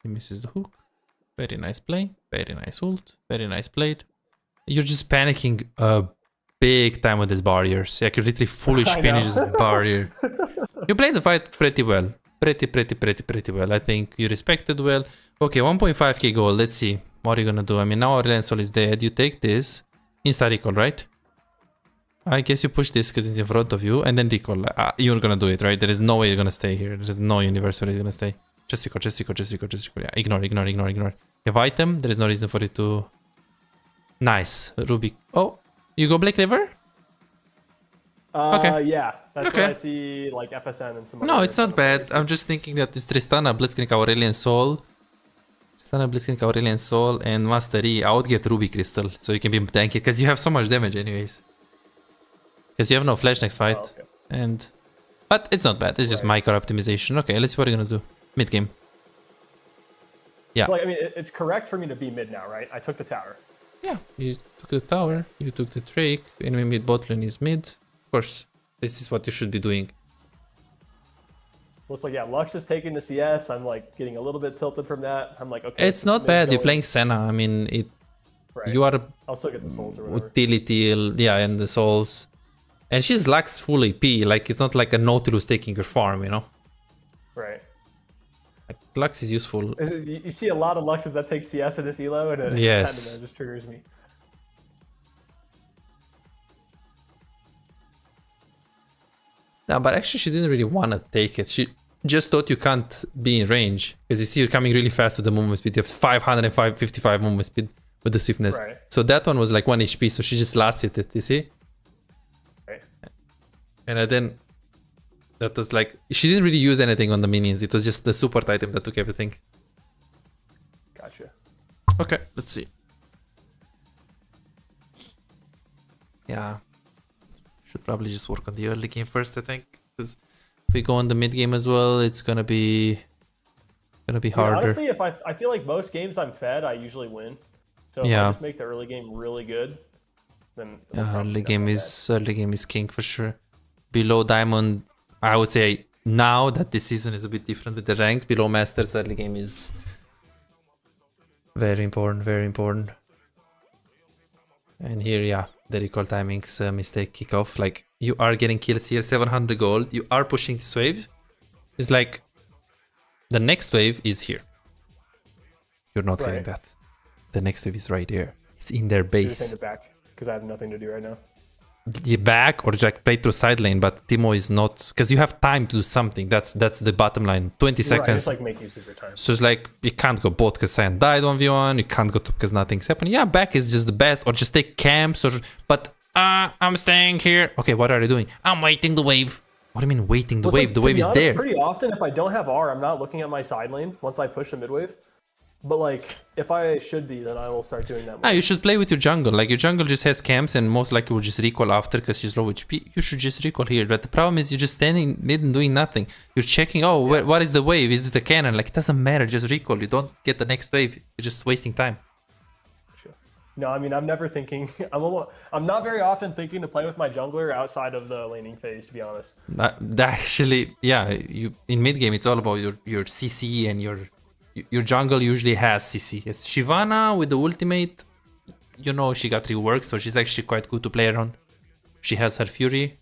He misses the hook. Very nice play. Very nice ult. Very nice played. You're just panicking big time with these barriers. Like you're literally full HP and just barrier. You played the fight pretty well. Pretty well. I think you respected well. Okay, 1.5k gold. Let's see. What are you gonna do? I mean, now our Lensol is dead. You take this. Insta recall, right? I guess you push this because it's in front of you and then recall. You're gonna do it, right? There is no way you're gonna stay here. There is no universe where you're gonna stay. Just recall. Yeah, ignore. You have item. There is no reason for it to... Nice. Ruby. Oh, you go Black River? Okay. Yeah. That's why I see like FSN and some. No, it's not bad. I'm just thinking that it's Tristana, Blitzcrank, Aurelian Soul. Tristana, Blitzcrank, Aurelian Soul, and Mastery. I would get Ruby Crystal, so you can be tanky, because you have so much damage anyways. Because you have no flash next fight. Oh, okay. But it's not bad. It's just micro optimization. Okay, let's see what you're gonna do. Mid game. Yeah. So, like, I mean, it's correct for me to be mid now, right? I took the tower. Yeah, you took the tower, you took the Drake, enemy mid bot lane is mid. Of course, this is what you should be doing. Looks like, yeah, Lux is taking the CS. I'm like getting a little bit tilted from that. I'm like, okay. It's not bad. You're playing Senna. I mean, you are I'll still get the souls or whatever. utility, yeah, and the souls. And she's Lux full AP. Like, it's not like a Nautilus taking your farm, you know? Right. Like, Lux is useful. You see a lot of Luxes that take CS in this elo, and it yes. kind of just triggers me. No, but actually she didn't really want to take it. She just thought you can't be in range. Because you see you're coming really fast with the movement speed. You have 555 movement speed with the swiftness. Right. So that one was like 1 HP, so she just last hit it, you see? Right. And then that was like, she didn't really use anything on the minions. It was just the support item that took everything. Gotcha. Okay, let's see. Yeah. Should probably just work on the early game first, I think. Because if we go on the mid game as well, it's gonna be harder. Yeah, honestly, if I feel like most games I'm fed, I usually win. So if I just make the early game really good, then early game is king for sure. Below diamond, I would say now that this season is a bit different with the ranks. Below masters, early game is very important, very important. And here, yeah, the recall timings mistake kick off. Like, you are getting kills here, 700 gold. You are pushing this wave. It's like the next wave is here. You're not getting that. The next wave is right here. It's in their base. Send it back because I have nothing to do right now. You back or just play through side lane, but Timo is not, because you have time to do something. That's the bottom line. 20 seconds. Right, it's like make use of your time. So it's like you can't go bot because Cyan died 1v1. You can't go top because nothing's happening. Yeah, back is just the best, or just take camps. But I'm staying here. Okay, what are you doing? I'm waiting the wave. What do you mean waiting the wave? Like, the wave is there. Pretty often, if I don't have R, I'm not looking at my side lane once I push the mid wave. But like, if I should be, then I will start doing that more. You should play with your jungle. Like, your jungle just has camps and most likely will just recall after because she's low HP. You should just recall here. But the problem is you're just standing mid and doing nothing. You're checking, what is the wave? Is it a cannon? Like, it doesn't matter. Just recall. You don't get the next wave. You're just wasting time. Sure. No, I mean, I'm never thinking. I'm not very often thinking to play with my jungler outside of the laning phase, to be honest. Actually, yeah, in mid game, it's all about your CC and your jungle usually has CC. Yes, Shyvana with the ultimate, you know, she got reworked, so she's actually quite good to play around. She has her Fury.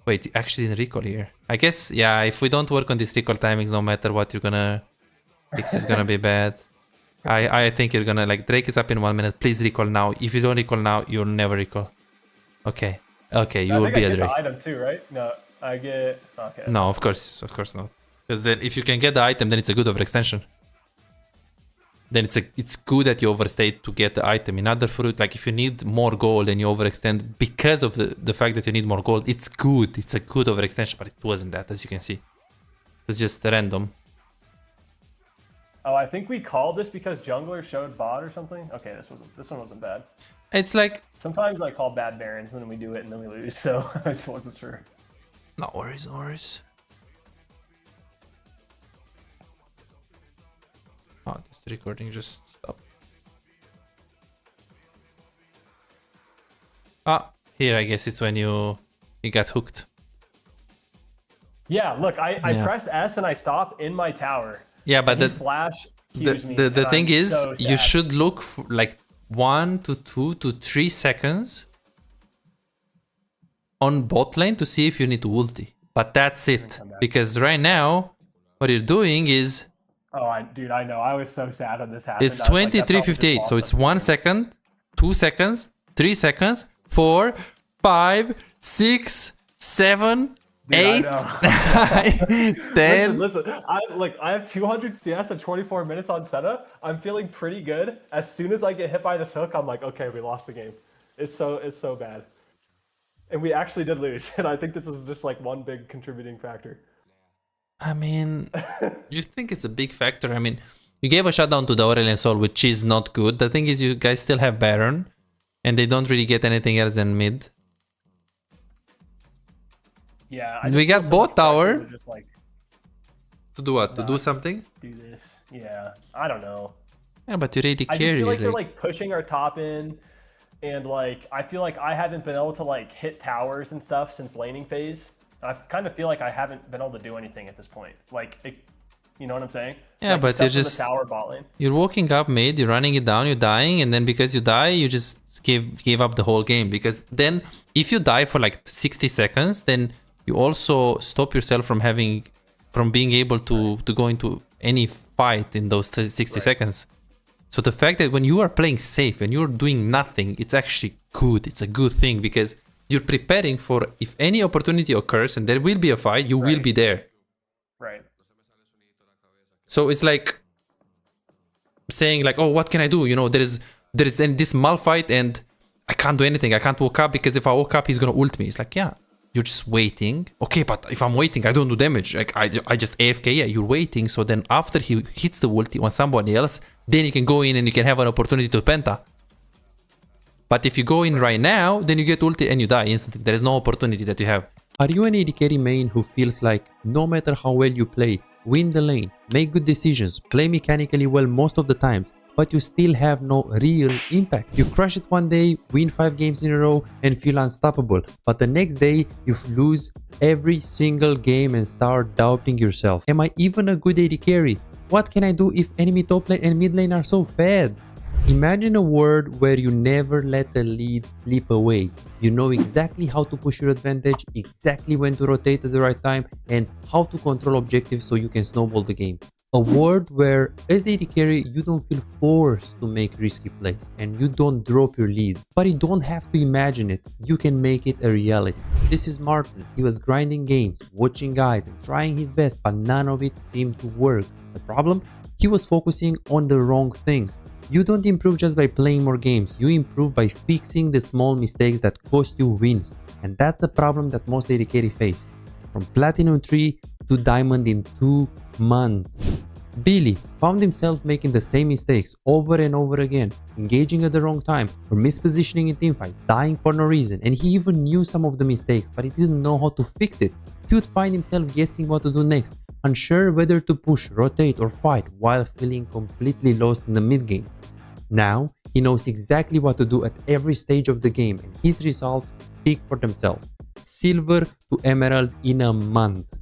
Wait, actually didn't recall here. I guess, yeah, if we don't work on these recall timings, no matter what you're gonna fix, is gonna be bad. I think you're gonna, like, Drake is up in 1 minute. Please recall now. If you don't recall now, you'll never recall. Okay, you will be a Drake. I get the item too, right? No, I get. Okay. No, of course not. Because then if you can get the item, then it's a good overextension. Then it's good that you overstayed to get the item. In other fruit, like if you need more gold and you overextend because of the fact that you need more gold, it's good. It's a good overextension, but it wasn't that, as you can see. It's just random. Oh, I think we called this because jungler showed bot or something. Okay, this one wasn't bad. It's like, sometimes I call bad barons and then we do it and then we lose, so I just wasn't sure. No worries. Oh, this recording just stopped. Here I guess it's when you got hooked. Yeah, look, I press S and I stop in my tower. Yeah, but he flash cues me. The and thing I'm is, so you sad. should look for like 1 to 2 to 3 seconds on bot lane to see if you need to ulti. But that's it. come back. Because right now, what you're doing is Oh, dude, I know. I was so sad when this happened. it's I was like, that probably just 23:58. lost So us it's the 1 game. second, 2 seconds, 3 seconds, 4, 5, 6, 7, Dude, 8, I 9, 10. Listen, I have 200 CS and 24 minutes on setup. I'm feeling pretty good. As soon as I get hit by this hook, I'm like, okay, we lost the game. It's so bad. And we actually did lose. And I think this is just like one big contributing factor. I mean, you think it's a big factor. I mean, you gave a shutdown to the Aurelion Sol, which is not good. The thing is, you guys still have Baron, and they don't really get anything else than mid. Yeah. We got bot tower. Just like To do what? To do something? do this. Yeah. I don't know. Yeah, but you're AD I just carry. feel like they're like pushing our top in, and like I feel like I haven't been able to like hit towers and stuff since laning phase. I kind of feel like I haven't been able to do anything at this point. Like, you know what I'm saying? Yeah, like, but except you're for just the tower bot lane. you're walking up mid, you're running it down, you're dying, and then because you die, you just gave up the whole game. Because then if you die for like 60 seconds, then you also stop yourself from being able to go into any fight in those 60 seconds. So the fact that when you are playing safe and you're doing nothing, it's actually good. It's a good thing because you're preparing for if any opportunity occurs and there will be a fight, you will be there. Right. So it's like saying like, oh, what can I do? You know, there is this Malphite and I can't do anything. I can't walk up because if I walk up, he's gonna ult me. It's like, yeah, you're just waiting. Okay, but if I'm waiting, I don't do damage. Like I just AFK. Yeah, you're waiting. So then after he hits the ulti on somebody else, then you can go in and you can have an opportunity to penta. But if you go in right now, then you get ulti and you die instantly. There is no opportunity that you have. Are you an AD carry main who feels like no matter how well you play, win the lane, make good decisions, play mechanically well most of the times, but you still have no real impact? You crush it one day, win 5 games in a row and feel unstoppable, but the next day you lose every single game and start doubting yourself. Am I even a good AD carry? What can I do if enemy top lane and mid lane are so fed? Imagine a world where you never let a lead slip away. You know exactly how to push your advantage, exactly when to rotate at the right time, and how to control objectives so you can snowball the game. A world where as AD carry you don't feel forced to make risky plays and you don't drop your lead. But you don't have to imagine it, you can make it a reality. This is Martin. He was grinding games, watching guides and trying his best, but none of it seemed to work. The problem? He was focusing on the wrong things. You don't improve just by playing more games, you improve by fixing the small mistakes that cost you wins. And that's a problem that most AD carry face. From Platinum 3 to Diamond in 2 months. Billy found himself making the same mistakes over and over again, engaging at the wrong time, or mispositioning in teamfights, dying for no reason, and he even knew some of the mistakes, but he didn't know how to fix it. He would find himself guessing what to do next, unsure whether to push, rotate, or fight, while feeling completely lost in the mid-game. Now, he knows exactly what to do at every stage of the game, and his results speak for themselves. Silver to Emerald in a month.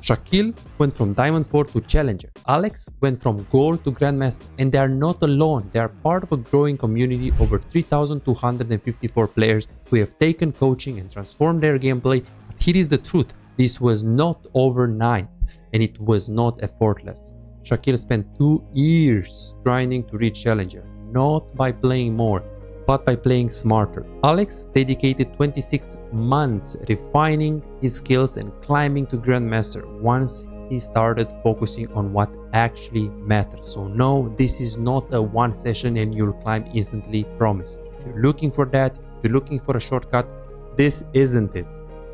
Shaquille went from Diamond 4 to Challenger. Alex went from Gold to Grandmaster, and they are not alone. They are part of a growing community of over 3,254 players who have taken coaching and transformed their gameplay. But here is the truth. This was not overnight, and it was not effortless. Shaquille spent 2 years grinding to reach Challenger, not by playing more, but by playing smarter. Alex dedicated 26 months refining his skills and climbing to Grandmaster once he started focusing on what actually matters. So no, this is not a one session and you'll climb instantly, promise. If you're looking for that, if you're looking for a shortcut, this isn't it.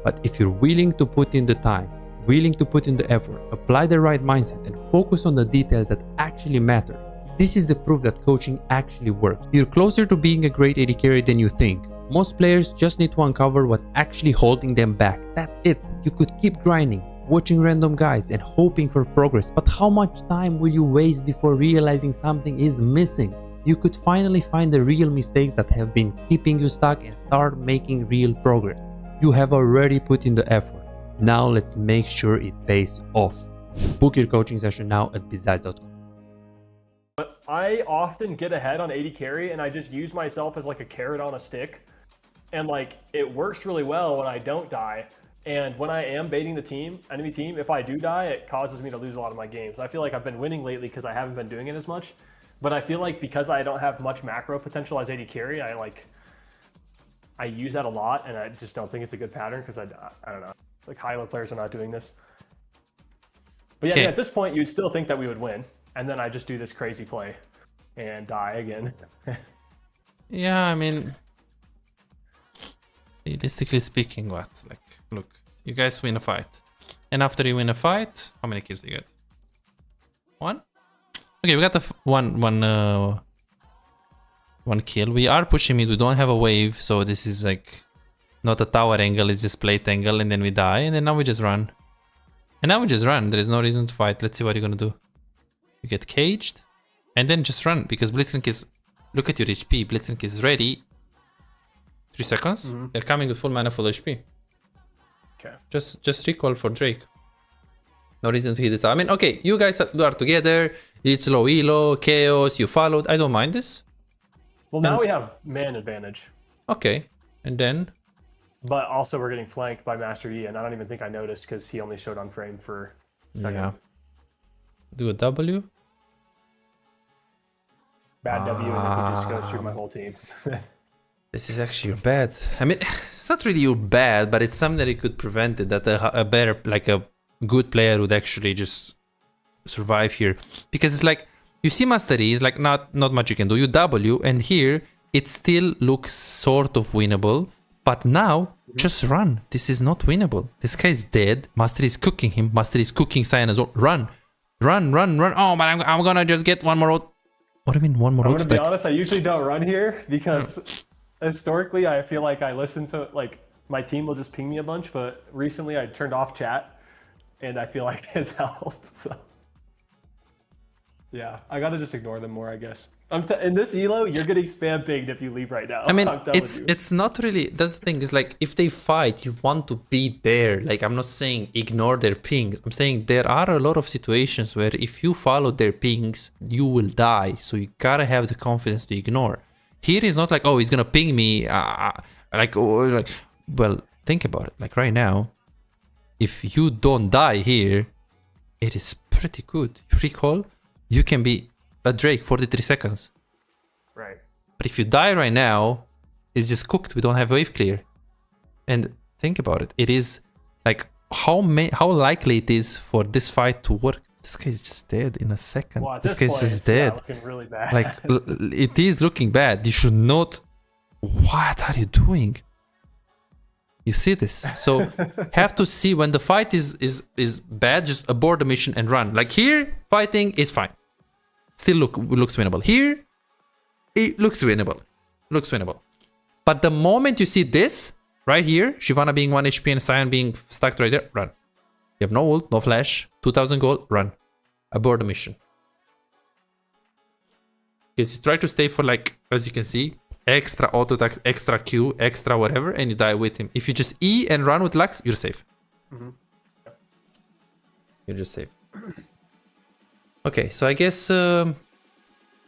But if you're willing to put in the time, willing to put in the effort, apply the right mindset and focus on the details that actually matter, this is the proof that coaching actually works. You're closer to being a great AD carry than you think. Most players just need to uncover what's actually holding them back. That's it. You could keep grinding, watching random guides and hoping for progress, but how much time will you waste before realizing something is missing? You could finally find the real mistakes that have been keeping you stuck and start making real progress. You have already put in the effort. Now let's make sure it pays off. Book your coaching session now at bizaz.com. But I often get ahead on AD carry, and I just use myself as like a carrot on a stick. And like, it works really well when I don't die. And when I am baiting the enemy team, if I do die, it causes me to lose a lot of my games. I feel like I've been winning lately because I haven't been doing it as much. But I feel like because I don't have much macro potential as AD carry, I use that a lot, and I just don't think it's a good pattern because I don't know. Like, high-level players are not doing this. But yeah, Okay. at this point, you'd still think that we would win. And then I just do this crazy play and die again. Yeah, I mean, realistically speaking, what? Like, look, you guys win a fight. And after you win a fight, how many kills do you get? 1? Okay, we got one kill. We are pushing mid. We don't have a wave, so this is like not a tower angle. It's just plate angle, and then we die, and then now we just run. And now we just run. There is no reason to fight. Let's see what you're gonna do. You get caged, and then just run because Blitzcrank is. Look at your HP. Blitzcrank is ready. 3 seconds. They're coming with full mana, full HP. Okay. Just recall for Drake. No reason to hit it. I mean, okay, you guys are together. It's low elo, chaos. You followed. I don't mind this. Well, now we have man advantage. Okay, and then But also we're getting flanked by Master Yi, and I don't even think I noticed because he only showed on frame for a second. yeah, do a W. Bad W, and then he just goes through my whole team. This is actually your bad. I mean, it's not really your bad, but it's something that you could prevent it. That a better, like a good player would actually just survive here, because it's like you see Master Yi is like not much you can do. You W, and here it still looks sort of winnable. But now, just run. This is not winnable. This guy is dead. Master is cooking him. Master is cooking Cyan as well. Run. Run, run, run. Oh, but I'm gonna just get one more ult. What do you mean one more I'm ult? gonna be honest, I usually don't run here because historically I feel like I listen to, like, my team will just ping me a bunch, but recently I turned off chat and I feel like it's helped, so. Yeah, I gotta just ignore them more, I guess. In this elo, you're getting spam pinged if you leave right now. I mean, I'm telling you. it's not really. That's the thing. Is like if they fight, you want to be there. Like I'm not saying ignore their pings. I'm saying there are a lot of situations where if you follow their pings, you will die. So you gotta have the confidence to ignore. Here is not like, oh, he's gonna ping me. Well, think about it. Like right now, if you don't die here, it is pretty good. You recall, you can be a Drake 43 seconds. Right. But if you die right now, it's just cooked. We don't have wave clear. And think about it. It is like how likely it is for this fight to work. This guy is just dead in a second. Well, this guy is just dead. Looking really bad. Like it is looking bad. You should not. What are you doing? You see this? So have to see when the fight is bad. Just abort the mission and run. Like here, fighting is fine. Still looks winnable. Here, it looks winnable. Looks winnable. But the moment you see this, right here, Shyvana being 1 HP and Cyan being stuck right there, run. You have no ult, no flash, 2000 gold, run. Abort the mission. Because you try to stay for, like, as you can see, extra auto attacks, extra Q, extra whatever, and you die with him. If you just E and run with Lux, you're safe. You're just safe. Okay, so I guess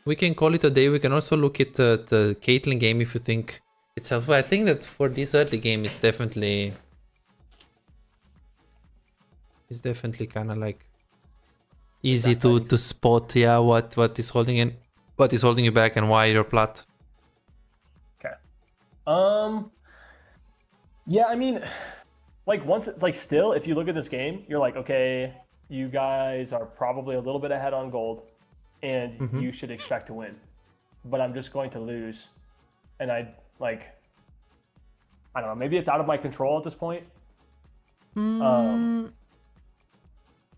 we can call it a day. We can also look at the Caitlyn game if you think it's helpful. I think that for this early game, it's definitely kind of like easy to spot. Yeah, what is holding you back and why you're plat. Okay. Yeah, I mean, like once it's like still, if you look at this game, you're like, okay, you guys are probably a little bit ahead on gold, and you should expect to win. But I'm just going to lose, and I don't know. Maybe it's out of my control at this point.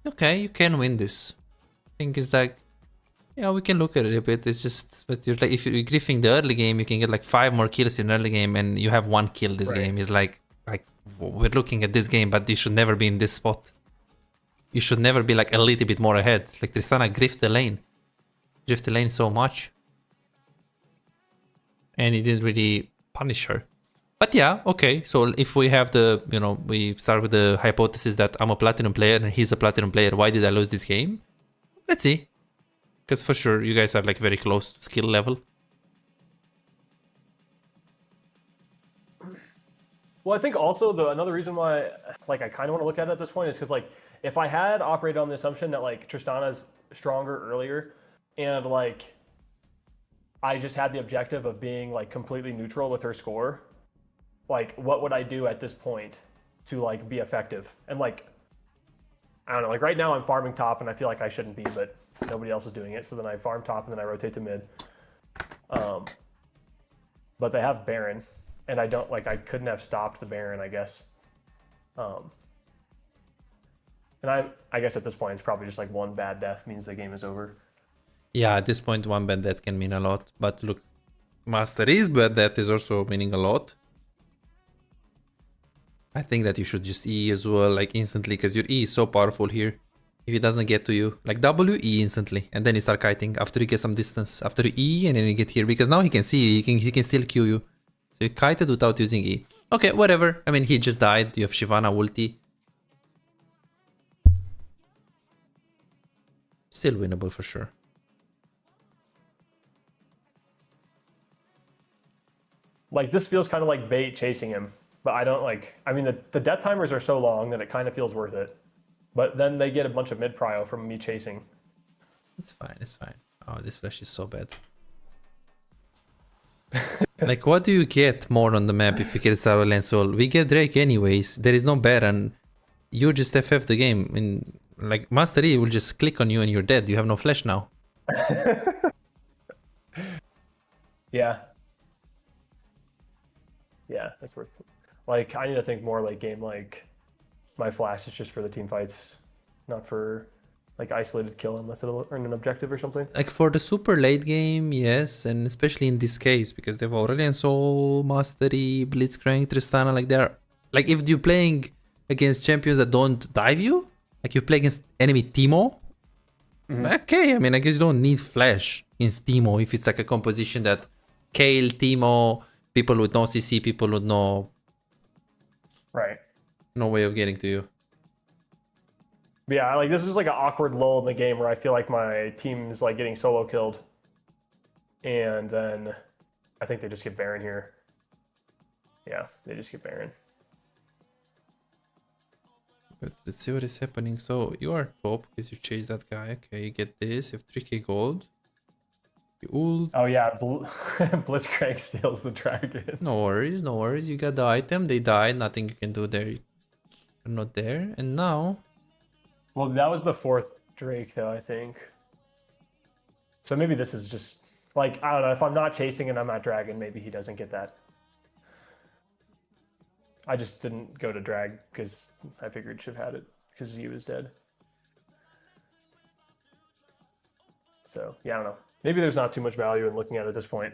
Okay, you can win this. I think it's like, yeah, we can look at it a bit. It's just, but you're like, if you're griefing the early game, you can get like 5 more kills in early game, and you have 1 kill this game. Is like we're looking at this game, but you should never be in this spot. You should never be like a little bit more ahead. Like Tristana griefed the lane so much, and he didn't really punish her. But yeah, okay. So if we have the, we start with the hypothesis that I'm a platinum player and he's a platinum player. Why did I lose this game? Let's see. Because for sure, you guys are like very close to skill level. Well, I think also another reason why like I kind of want to look at it at this point is because like if I had operated on the assumption that like Tristana's stronger earlier, and like I just had the objective of being like completely neutral with her score, like what would I do at this point to like be effective? And like I don't know, like right now I'm farming top and I feel like I shouldn't be, but nobody else is doing it. So then I farm top and then I rotate to mid. But they have Baron. And I don't like I couldn't have stopped the Baron, I guess. And I guess at this point it's probably just like one bad death means the game is over. Yeah, at this point one bad death can mean a lot. But look, Master is bad death is also meaning a lot. I think that you should just E as well, like instantly, because your E is so powerful here. If it doesn't get to you, like W, E instantly, and then you start kiting after you get some distance. After you E and then you get here, because now he can see you, he can still Q you. So you kited without using E. Okay, whatever. I mean, he just died. You have Shyvana ulti. Still winnable for sure. Like this feels kind of like bait chasing him, but I don't like. I mean, the death timers are so long that it kind of feels worth it. But then they get a bunch of mid prio from me chasing. It's fine. It's fine. Oh, this flash is so bad. Like, what do you get more on the map if you get Saro and Soul? We get Drake anyways. There is no Baron. You just FF the game. I mean, like, Master E will just click on you and you're dead. You have no flash now. Yeah. Yeah, that's worth it. Like, I need to think more late game, like, my flash is just for the team fights, not for, like, isolated kill unless it'll earn an objective or something. Like, for the super late game, yes, and especially in this case, because they've Aurelion Soul, Mastery, Blitzcrank, Tristana, like, they're... Like, if you're playing against champions that don't dive you, like, you play against enemy Teemo, okay, I mean, I guess you don't need flash against Teemo if it's, like, a composition that Kayle, Teemo, people with no CC, people with no... Right. No way of getting to you. But yeah, like this is like an awkward lull in the game where I feel like my team's like getting solo killed. And then I think they just get Baron here. Yeah, they just get Baron. But let's see what is happening. So you are top because you chase that guy. Okay, you get this. You have 3k gold. You ult. Oh yeah, Blitzcrank steals the dragon. No worries, no worries. You got the item. They died. Nothing you can do there. You're not there. And now... Well, that was the fourth Drake, though, I think. So maybe this is just... Like, I don't know. If I'm not chasing and I'm at Dragon, maybe he doesn't get that. I just didn't go to Drag because I figured Shiv had it because he was dead. So, yeah, I don't know. Maybe there's not too much value in looking at it at this point.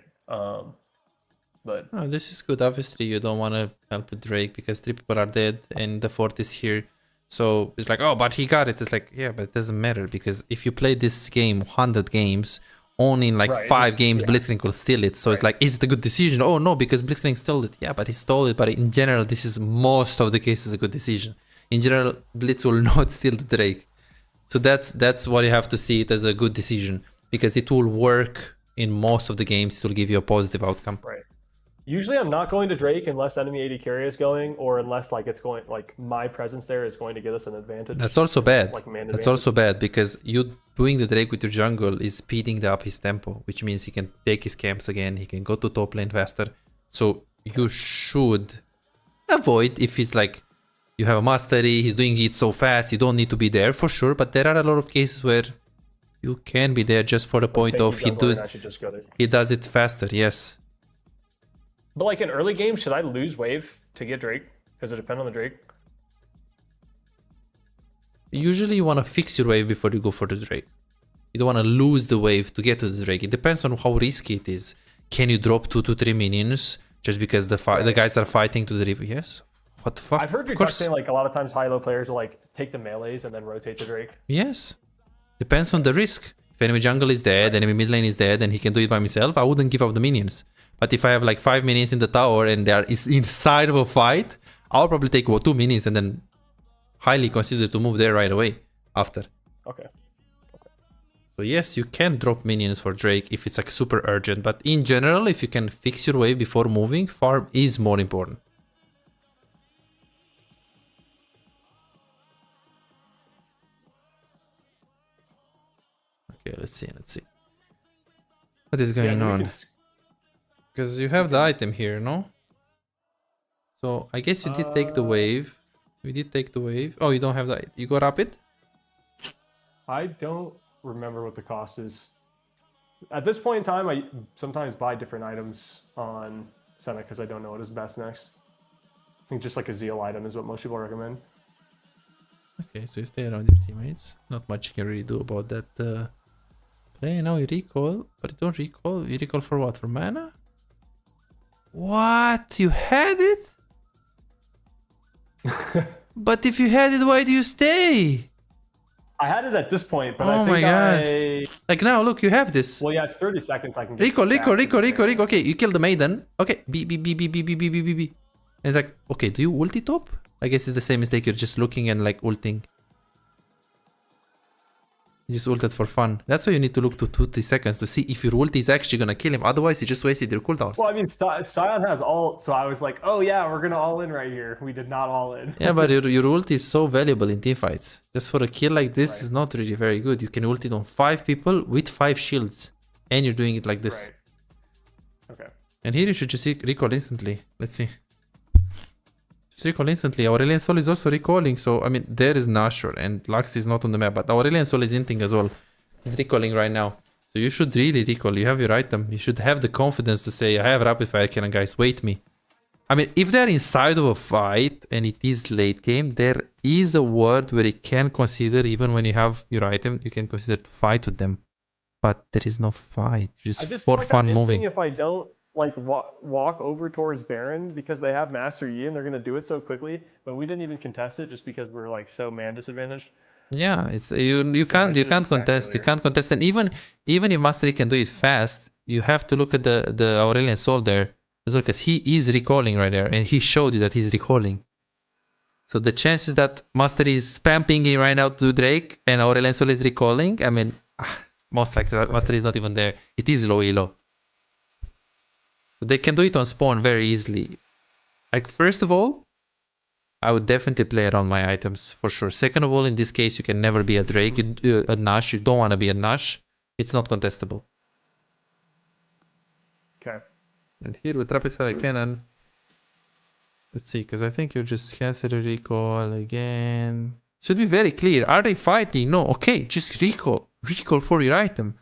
But oh, this is good. Obviously, you don't want to help with Drake because 3 people are dead and the fourth is here. So it's like, oh, but he got it. It's like, yeah, but it doesn't matter because if you play this game 100 games, only in like 5 games, Blitzcrank will steal it. So it's like, is it a good decision? Oh, no, because Blitzcrank stole it. Yeah, but he stole it. But in general, this is most of the cases a good decision. In general, Blitz will not steal the Drake. So that's what you have to see it as a good decision because it will work in most of the games. It will give you a positive outcome. Right. Usually I'm not going to Drake unless enemy AD carry is going or unless like it's going like my presence there is going to get us an advantage. That's also bad. Like That's also bad because you doing the Drake with your jungle is speeding up his tempo, which means he can take his camps again. He can go to top lane faster. So you should avoid if he's like, you have a mastery, he's doing it so fast, you don't need to be there for sure. But there are a lot of cases where you can be there just for the point of he does it faster. Yes. But like in early games, should I lose wave to get Drake? Does it depend on the Drake? Usually you want to fix your wave before you go for the Drake. You don't want to lose the wave to get to the Drake. It depends on how risky it is. Can you drop 2 to 3 minions just because the guys are fighting to the river? Yes. What the fuck? I've heard you saying like a lot of times high-low players will like take the melees and then rotate the Drake. Yes. Depends on the risk. If enemy jungle is dead, enemy mid lane is dead and he can do it by himself, I wouldn't give up the minions. But if I have like 5 minions in the tower and they are inside of a fight, I'll probably take 2 minions and then highly consider to move there right away after. Okay. So yes, you can drop minions for Drake if it's like super urgent, but in general, if you can fix your wave before moving, farm is more important. Okay, let's see. What is going on? Because you have the item here, no? So I guess you did take the wave. We did take the wave. Oh, you don't have that. You got rapid? I don't remember what the cost is. At this point in time, I sometimes buy different items on Senna because I don't know what is best next. I think just like a Zeal item is what most people recommend. Okay, so you stay around your teammates. Not much you can really do about that play. Now you recall, but you don't recall. You recall for what? For mana? What? You had it? But if you had it, why do you stay? I had it at this point, but oh I think my god. Like now, look, you have this. Well, yeah, it's 30 seconds. I can Recall. Okay, you kill the maiden. Okay, B. And it's like, okay, do you ulti top? I guess it's the same mistake. You're just looking and like ulting. You just ulted for fun. That's why you need to look to 20 seconds to see if your ulti is actually gonna kill him. Otherwise, you just wasted your cooldowns. Well, I mean, Sion has ult, so I was like, oh yeah, we're gonna all in right here. We did not all in. Yeah, but your ulti is so valuable in teamfights. Just for a kill like this is not really very good. You can ult it on 5 people with 5 shields. And you're doing it like this. Right. Okay. And here you should just recall instantly. Let's see. Just recall instantly. Aurelian Sol is also recalling. So, I mean, there is Nashor and Lux is not on the map. But Aurelian Sol is inting as well. He's recalling right now. So you should really recall. You have your item. You should have the confidence to say, I have rapid fire cannon, guys. Wait me. I mean, if they're inside of a fight and it is late game, there is a word where you can consider, even when you have your item, you can consider to fight with them. But there is no fight. Just for fun moving. If I don't like walk over towards Baron because they have Master Yi and they're gonna do it so quickly, but we didn't even contest it just because we're like so man disadvantaged. Yeah, it's you can't contest. You can't contest, and even if Master Yi can do it fast, you have to look at the Aurelian Sol there as well, because he is recalling right there, and he showed you that he's recalling. So the chances that Master Yi is spam pinging right now to Drake and Aurelian Sol is recalling, I mean, most likely Master Yi is not even there. It is low elo. So they can do it on spawn very easily. Like, first of all, I would definitely play around my items for sure. Second of all, in this case, you can never be a Drake, a Nash. You don't want to be a Nash. It's not contestable. Okay. And here with Rapid Fire Cannon, let's see, because I think you just cancel a recall again. Should be very clear. Are they fighting? No. Okay, just recall. Recall for your item.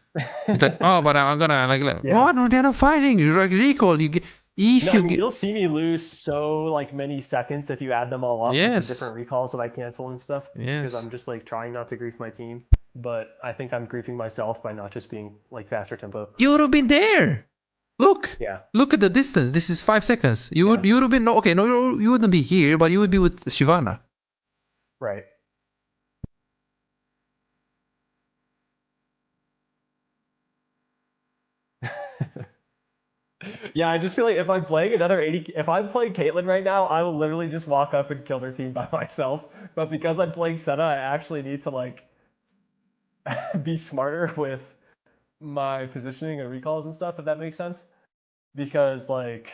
It's like, oh, but I'm gonna like, yeah. What? No, they're not fighting. You like recall. You get. You'll see me lose so like many seconds if you add them all up. Yes. With the different recalls that I cancel and stuff. Yes. Because I'm just like trying not to grief my team, but I think I'm griefing myself by not just being like faster tempo. You would have been there. Look. Yeah. Look at the distance. This is 5 seconds. You would have been you wouldn't be here, but you would be with Shyvana. Right. Yeah, I just feel like if I'm playing another 80, if I'm playing Caitlyn right now, I will literally just walk up and kill their team by myself. But because I'm playing Senna, I actually need to like be smarter with my positioning and recalls and stuff, if that makes sense. Because like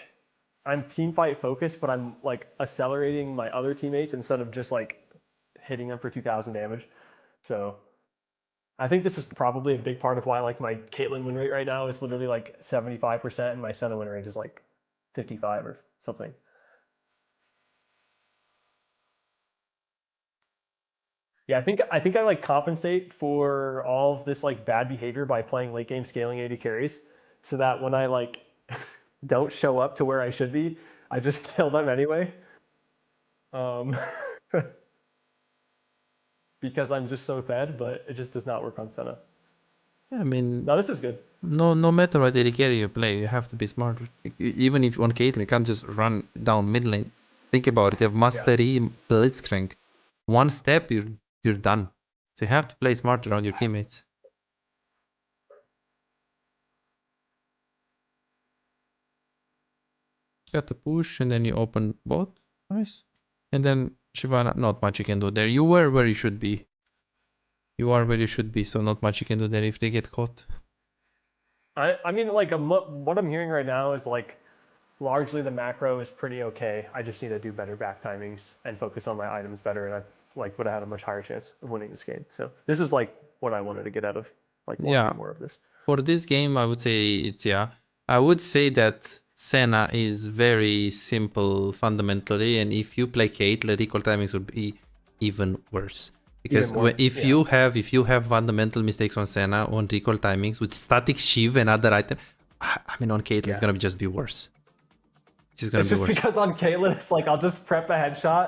I'm team fight focused, but I'm like accelerating my other teammates instead of just like hitting them for 2,000 damage. So I think this is probably a big part of why like my Caitlyn win rate right now is literally like 75% and my Senna win rate is like 55 or something. Yeah, I think I like compensate for all of this like bad behavior by playing late game scaling AD carries, so that when I like don't show up to where I should be, I just kill them anyway. Because I'm just so fed, but it just does not work on Senna. Yeah, I mean, no, this is good. No matter what AD carry you play, you have to be smart. Even if on Caitlyn, you can't just run down mid lane. Think about it. You have Master Yi, Blitzcrank. One step, you're done. So you have to play smart around your teammates. Got the push, and then you open both. Nice. And then Shyvana, not much you can do there. You were where you should be. You are where you should be, so not much you can do there if they get caught. I mean, like, what I'm hearing right now is, like, largely the macro is pretty okay. I just need to do better back timings and focus on my items better, and I, like, would have had a much higher chance of winning this game. So this is, like, what I wanted to get out of, like, watching more of this. For this game, I would say it's, I would say that Senna is very simple fundamentally, and if you play Kate, the recall timings would be even worse. Because if you have fundamental mistakes on Senna on recall timings with static Shiv and other item, I mean on Caitlyn it's gonna just be worse. It's just because on Caitlyn it's like I'll just prep a headshot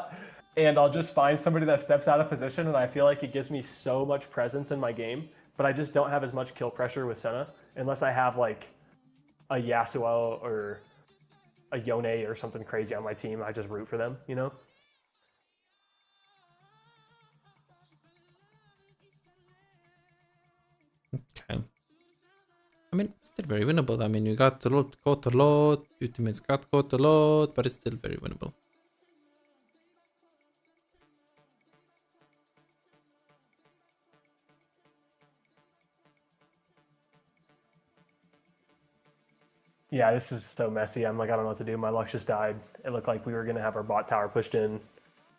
and I'll just find somebody that steps out of position, and I feel like it gives me so much presence in my game, but I just don't have as much kill pressure with Senna unless I have like a Yasuo or a Yone or something crazy on my team. I just root for them, you know? Okay. I mean, still very winnable. I mean, you got caught a lot, your teammates got caught a lot, but it's still very winnable. Yeah, this is so messy. I'm like, I don't know what to do. My luck just died. It looked like we were going to have our bot tower pushed in.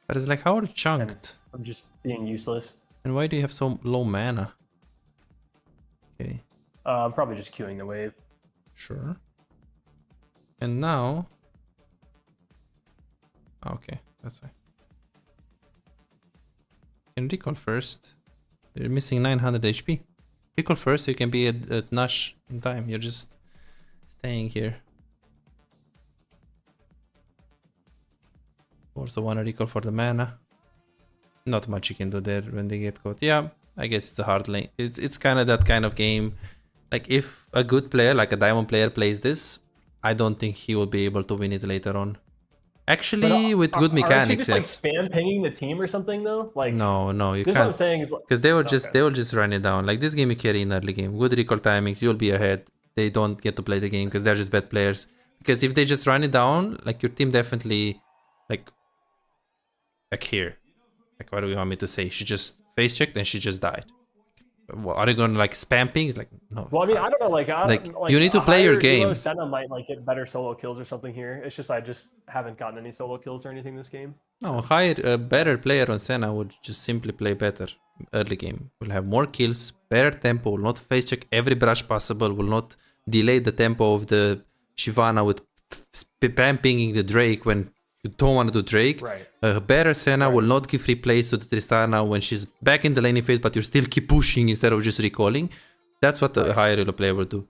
But it's like, how are you chunked? I'm just being useless. And why do you have so low mana? Okay. I'm probably just queuing the wave. Sure. And now... Okay, that's fine. You can recall first. You're missing 900 HP. Recall first, you can be at Nash in time. You're just staying here. Also wanna recall for the mana. Not much you can do there when they get caught. Yeah, I guess it's a hard lane. It's kind of that kind of game. Like if a good player, like a diamond player plays this, I don't think he will be able to win it later on. Actually, with good mechanics, yes. Like spam pinging the team or something though? Like no, you can't. What I'm saying is because they will just run it down. Like this game you carry in early game. Good recall timings, you'll be ahead. They don't get to play the game because they're just bad players. Because if they just run it down, like your team definitely like here. Like what do you want me to say? She just face checked and she just died. Well, are you gonna like spam pings? Like no. Well, I mean, I don't know. Like you need to play your game. Senna might like get better solo kills or something here. It's just I just haven't gotten any solo kills or anything this game. No, a better player on Senna would just simply play better early game. Will have more kills, better tempo. Will not face check every brush possible. Will not delay the tempo of the Shyvana with spam pinging the Drake when you don't want to do Drake. Right. A better Senna will not give free plays to the Tristana when she's back in the laning phase, but you still keep pushing instead of just recalling. That's what a higher elo player will do.